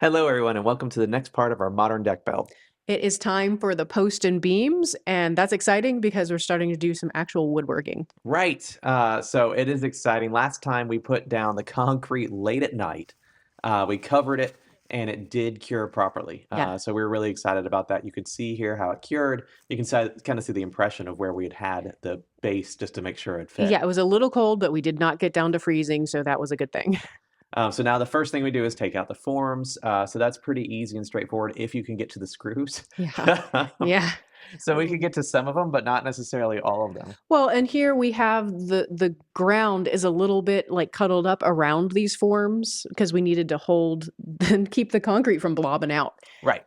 Hello, everyone, and welcome to the next part of our modern deck build. It is time for the post and beams, and that's exciting because we're starting to do some actual woodworking. Right, so it is exciting. Last time we put down the concrete late at night. We covered it, and it did cure properly. Yeah. So we were really excited about that. You could see here how it cured. You can kind of see the impression of where we had the base just to make sure it fit. Yeah, it was a little cold, but we did not get down to freezing, so that was a good thing. So now the first thing we do is take out the forms. So that's pretty easy and straightforward if you can get to the screws. Yeah. Yeah. So we could get to some of them, but not necessarily all of them. Well, and here we have the ground is a little bit like cuddled up around these forms because we needed to hold and keep the concrete from blobbing out. Right.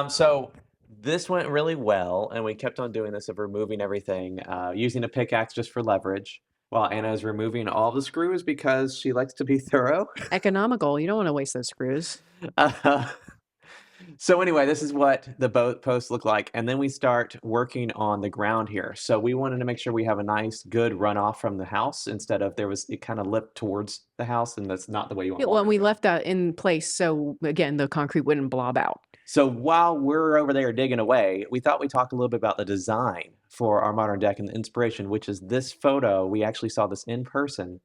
So this went really well, and we kept on doing this of removing everything, using a pickaxe just for leverage, while Anna is removing all the screws because she likes to be thorough. Economical. You don't want to waste those screws. Uh, so anyway, this is what the boat posts look like, and then we start working on the ground here. So we wanted to make sure we have a nice, good runoff from the house instead of it kind of lipped towards the house, and that's not the way you want Yeah, well, and water we to go. left that in place so again the concrete wouldn't blob out. So while we're over there digging away, we thought we'd talk a little bit about the design for our modern deck and the inspiration, which is this photo. We actually saw this in person.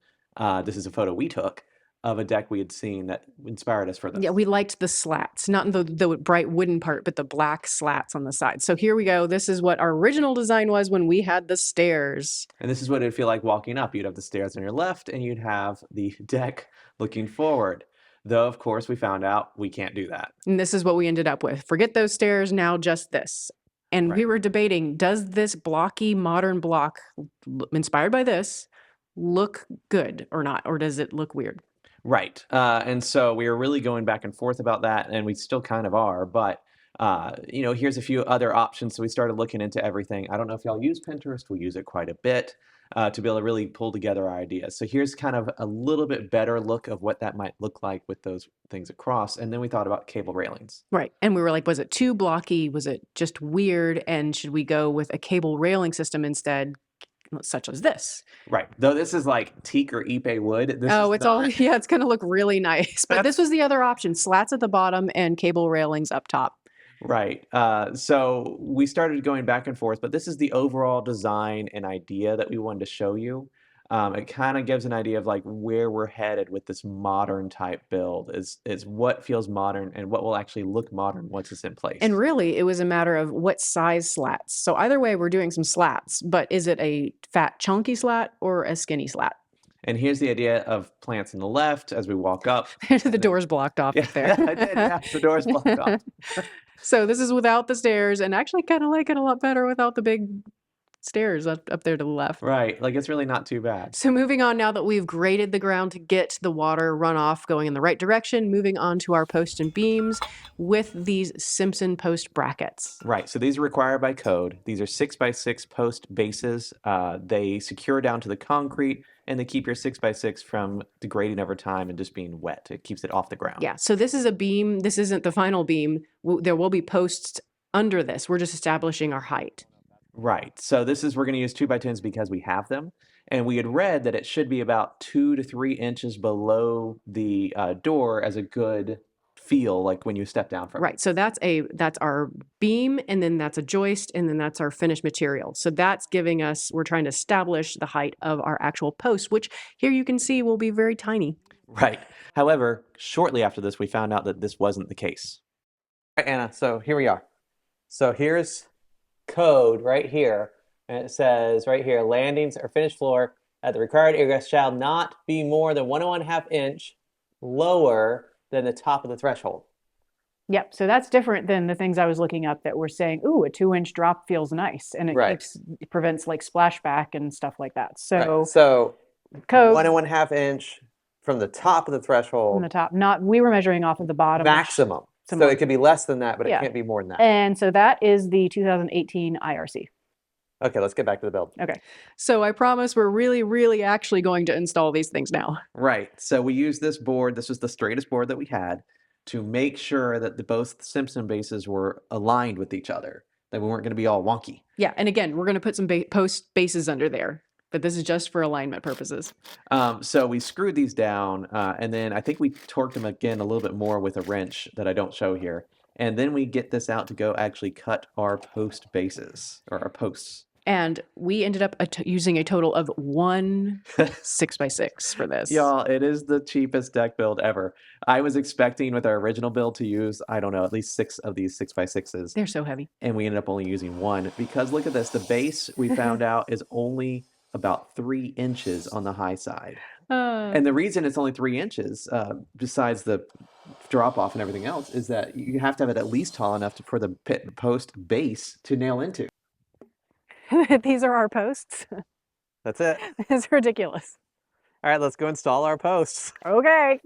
This is a photo we took of a deck we had seen that inspired us for Yeah, this. we liked the slats, not the bright wooden part, but the black slats on the side. So here we go. This is what our original design was when we had the stairs. And this is what it'd feel like walking up. You'd have the stairs on your left, and you'd have the deck looking forward. Though, of course, we found out we can't do that. And this is what we ended up with. Forget those stairs, now just this. And we Right. were debating, does this blocky modern block inspired by this look good or not? Or does it look weird? Right. And so we were really going back and forth about that, and we still kind of are. But here's a few other options. So we started looking into everything. I don't know if y'all use Pinterest. We use it quite a bit to be able to really pull together our ideas. So here's kind of a little bit better look of what that might look like with those things across. And then we thought about cable railings. Right. And we were like, was it too blocky? Was it just weird? And should we go with a cable railing system instead, such as this? Right. Though this is like teak or ipe wood. This Oh, is it's all, not. yeah, it's going to look really nice. But this That's was the other option, slats at the bottom and cable railings up top. right. So we started going back and forth, but this is the overall design and idea that we wanted to show you. It kind of gives an idea of like where we're headed with this modern type build is what feels modern and what will actually look modern once it's in place. And really, it was a matter of what size slats. So either way, we're doing some slats, but is it a fat, chunky slat or a skinny slat? And here's the idea of plants on the left as we walk up. The And then, door's blocked off yeah, up there. I did. Yeah, the door's blocked off. So this is without the stairs, and actually kind of like it a lot better without the big stairs up there to the left. Right. Like it's really not too bad. So moving on, now that we've graded the ground to get the water runoff going in the right direction, moving on to our post and beams with these Simpson post brackets. Right. So these are required by code. These are 6x6 post bases. They secure down to the concrete and they keep your 6x6 from degrading over time and just being wet. It keeps it off the ground. Yeah, so this is a beam. This isn't the final beam. There will be posts under this. We're just establishing our height. Right. So we're going to use 2x10s because we have them. And we had read that it should be about 2 to 3 inches below the door as a good feel, like when you step down from it. Right, so that's our beam, and then that's a joist, and then that's our finished material. So that's giving us, we're trying to establish the height of our actual post, which here you can see will be very tiny. Right. However, shortly after this, we found out that this wasn't the case. All right, Anna, so here we are. So here's code right here, and it says right here, landings or finished floor at the required egress shall not be more than 1.5 inch lower than the top of the threshold. Yep, so that's different than the things I was looking up that were saying, ooh, a 2-inch drop feels nice, and Right. it prevents like splashback and stuff like that. Right. So So code 1.5 inch from the top of the from threshold the top, not, we were measuring off of the bottom. maximum. So it could be less than that, but it Yeah. can't be more than that. And so that is the 2018 IRC. Okay, let's get back to the build. Okay. So I promise we're really, really actually going to install these things now. Right. So we used this board. This was the straightest board that we had to make sure that both Simpson bases were aligned with each other, that we weren't going to be all wonky. Yeah. And again, we're going to put some post bases under there. but this is just for alignment purposes. So we screwed these down, and then I think we torqued them again a little bit more with a wrench that I don't show here. And then we get this out to go actually cut our post bases, or our posts. And we ended up using a total of 1 6x6 for this. Y'all, it is the cheapest deck build ever. I was expecting with our original build to use, I don't know, at least 6 of these 6x6s. They're so heavy. And we ended up only using 1 because look at this. The base we found out is only about 3 inches on the high side. And the reason it's only 3 inches, besides the drop off and everything else, is that you have to have it at least tall enough for the post base to nail into. These are our posts. That's it. It's ridiculous. All right, let's go install our posts. Okay.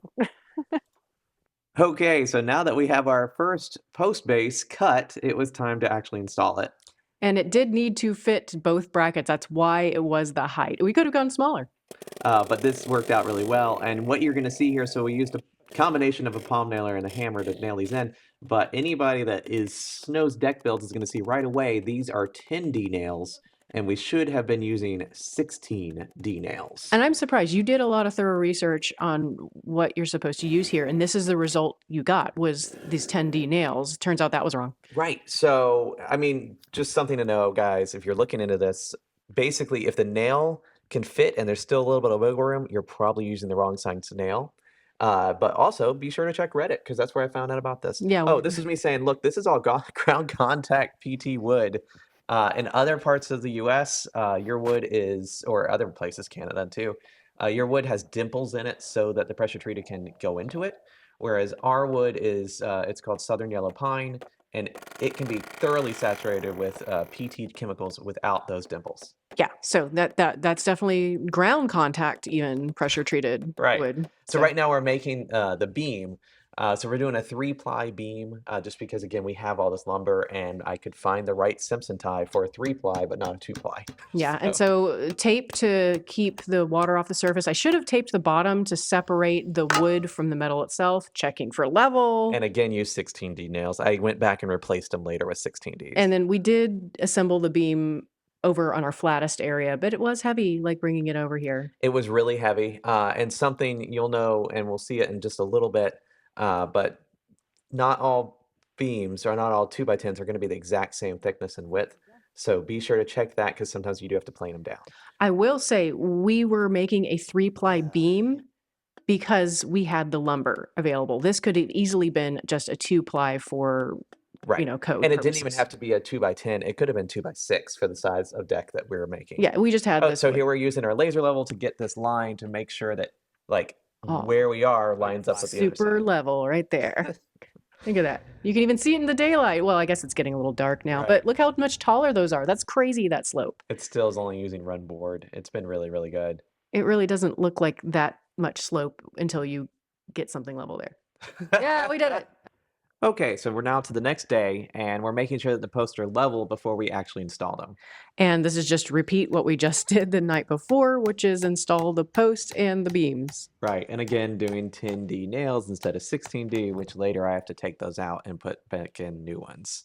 Okay, so now that we have our first post base cut, it was time to actually install it. And it did need to fit both brackets. That's why it was the height. We could have gone smaller. But this worked out really well. And what you're going to see here, so we used a combination of a palm nailer and a hammer to nail these in. But anybody that knows deck builds is going to see right away these are 10D nails, and we should have been using 16D nails. And I'm surprised you did a lot of thorough research on what you're supposed to use here, and this is the result you got was these 10D nails. Turns out that was wrong. Right. So, I mean, just something to know, guys, if you're looking into this, basically, if the nail can fit and there's still a little bit of wiggle room, you're probably using the wrong size nail. But also be sure to check Reddit because that's where I found out about this. Yeah. Oh, this is me saying, look, this is all ground contact PT wood. In other parts of the US, your wood is, or other places, Canada too, your wood has dimples in it so that the pressure treated can go into it. Whereas our wood is, it's called Southern Yellow Pine, and it can be thoroughly saturated with PT chemicals without those dimples. Yeah, so that's definitely ground contact, even pressure treated Right. wood. So right now we're making the beam. So we're doing a 3-ply beam just because, again, we have all this lumber and I could find the right Simpson tie for a 3-ply, but not a 2-ply. Yeah, and so tape to keep the water off the surface. I should have taped the bottom to separate the wood from the metal itself, checking for level. And again, use 16D nails. I went back and replaced them later with 16Ds. And then we did assemble the beam over on our flattest area, but it was heavy, like bringing it over here. It was really heavy, and something you'll know, and we'll see it in just a little bit, but not all beams or not all 2x10s are going to be the exact same thickness and width. So be sure to check that because sometimes you do have to plane them down. I will say we were making a 3-ply beam because we had the lumber available. This could have easily been just a 2-ply for Right. code And it didn't even purposes. have to be a 2x10. It could have been 2x6 for the size of deck that we were making. Yeah, we just had Oh, this. so here we're using our laser level to get this line to make sure that like Oh, where we are lines up with the other super side. level right there. Look at that. You can even see it in the daylight. Well, I guess it's getting a little dark now, Right. but look how much taller those are. That's crazy, that slope. It still is only using run board. It's been really, really good. It really doesn't look like that much slope until you get something level there. Yeah, we did it. Okay, so we're now to the next day, and we're making sure that the posts are level before we actually install them. And this is just to repeat what we just did the night before, which is install the posts and the beams. Right, and again, doing 10D nails instead of 16D, which later I have to take those out and put back in new ones.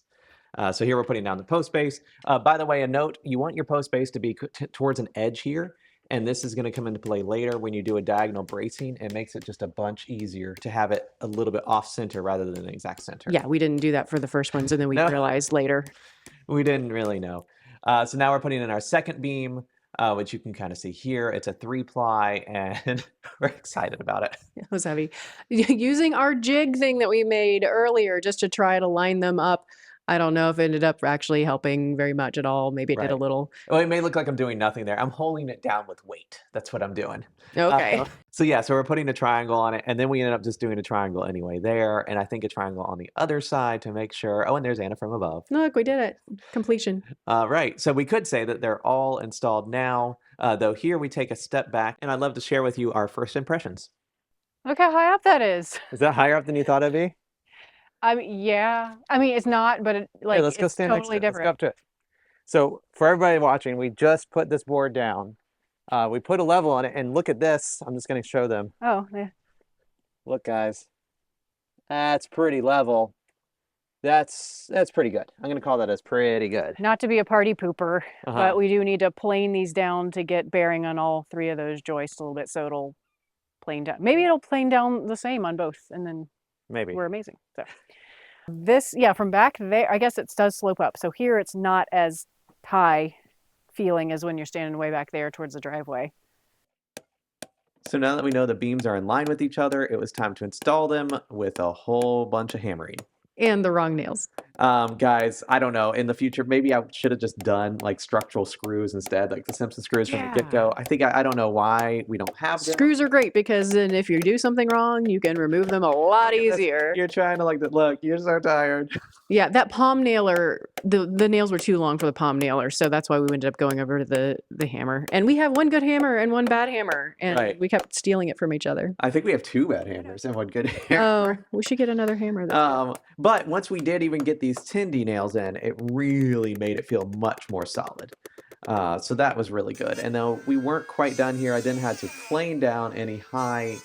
So here we're putting down the post base. By the way, a note, you want your post base to be towards an edge here, and this is going to come into play later when you do a diagonal bracing. It makes it just a bunch easier to have it a little bit off center rather than an exact center. Yeah, we didn't do that for the first ones, and then we No. realized later. We didn't really know. So now we're putting in our second beam, which you can kind of see here. It's a 3-ply, and we're excited about it. It was heavy. Using our jig thing that we made earlier just to try to line them up. I don't know if it ended up actually helping very much at all. Maybe it did a Right. little. Well, it may look like I'm doing nothing there. I'm holding it down with weight. That's what I'm doing. Okay. So yeah, so we're putting a triangle on it, and then we ended up just doing a triangle anyway there, and I think a triangle on the other side to make sure. Oh, and there's Anna from above. Look, we did it. Completion. Right, so we could say that they're all installed now, though here we take a step back, and I'd love to share with you our first impressions. Look how high up that is. Is that higher up than you thought it'd be? I mean, yeah. I mean, it's not, but it, like, Hey, let's go it's stand next to totally it. Let's different. go up to it. So for everybody watching, we just put this board down. We put a level on it, and look at this. I'm just going to show them. Oh, yeah. Look, guys. That's pretty level. That's pretty good. I'm gonna call that as pretty good. Not to be a party pooper, Uh-huh. but we do need to plane these down to get bearing on all 3 of those joists a little bit so it'll plane down. Maybe it'll plane down the same on both and then Maybe. we're amazing. So this, yeah, from back there, I guess it does slope up. So here it's not as high feeling as when you're standing way back there towards the driveway. So now that we know the beams are in line with each other, it was time to install them with a whole bunch of hammering. And the wrong nails. Guys, I don't know. In the future, maybe I should have just done like structural screws instead, like the Simpson screws from the get-go. I think I don't know why we don't have them. Screws are great because then if you do something wrong, you can remove them a lot easier. You're trying to like look, you're so tired. Yeah, that palm nailer, the nails were too long for the palm nailer, so that's why we ended up going over to the hammer. And we have one good hammer and one bad hammer, and Right. we kept stealing it from each other. I think we have 2 bad hammers and 1 good hammer. Oh, we should get another hammer. But once we did even get these Tindy nails in, it really made it feel much more solid. So that was really good. And though we weren't quite done here, I then had to plane down any high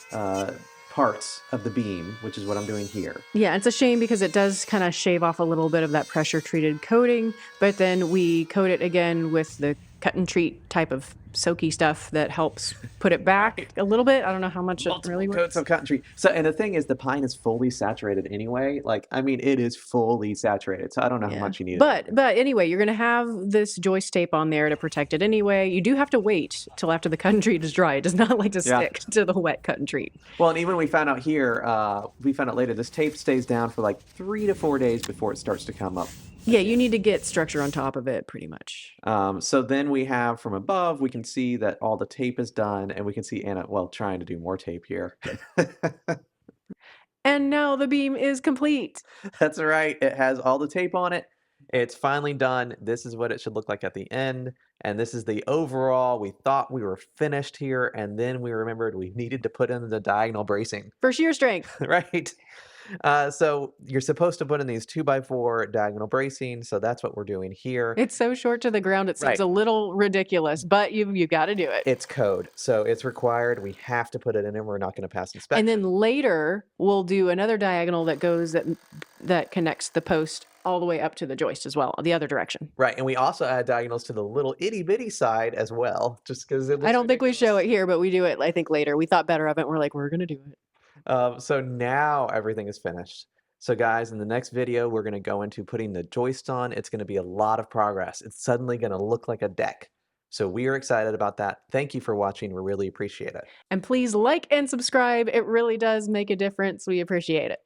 parts of the beam, which is what I'm doing here. Yeah, it's a shame because it does kind of shave off a little bit of that pressure treated coating, but then we coat it again with the cut and treat type of soaky stuff that helps put it back a little bit. I don't know how much it really Multiple coats works. of cotton tree. So, and the thing is, the pine is fully saturated anyway. Like, I mean, it is fully saturated. So I don't know how much you need. But anyway, you're gonna have this joist tape on there to protect it anyway. You do have to wait till after the cut and treat is dry. It does not like to stick to the wet cut and treat. Well, and even we found out here, we found out later, this tape stays down for like 3 to 4 days before it starts to come up. Yeah, you need to get structure on top of it pretty much. So then we have from above, we can see that all the tape is done, and we can see Anna, well, trying to do more tape here. And now the beam is complete. That's right. It has all the tape on it. It's finally done. This is what it should look like at the end. And this is the overall. We thought we were finished here, and then we remembered we needed to put in the diagonal bracing, For sheer strength. right? So you're supposed to put in these 2x4 diagonal bracing. So that's what we're doing here. It's so short to the ground, it seems Right. a little ridiculous, but you got to do it. It's code. So it's required. We have to put it in, and we're not going to pass inspection. And then later we'll do another diagonal that goes that connects the post all the way up to the joist as well, the other direction. Right, and we also add diagonals to the little itty bitty side as well, just because it looks I don't think we ridiculous. show it here, but we do it, I think, later. We thought better of it. And we're like, we're going to do it. So now everything is finished. So guys, in the next video, we're going to go into putting the joist on. It's going to be a lot of progress. It's suddenly going to look like a deck. So we are excited about that. Thank you for watching. We really appreciate it. And please like and subscribe. It really does make a difference. We appreciate it.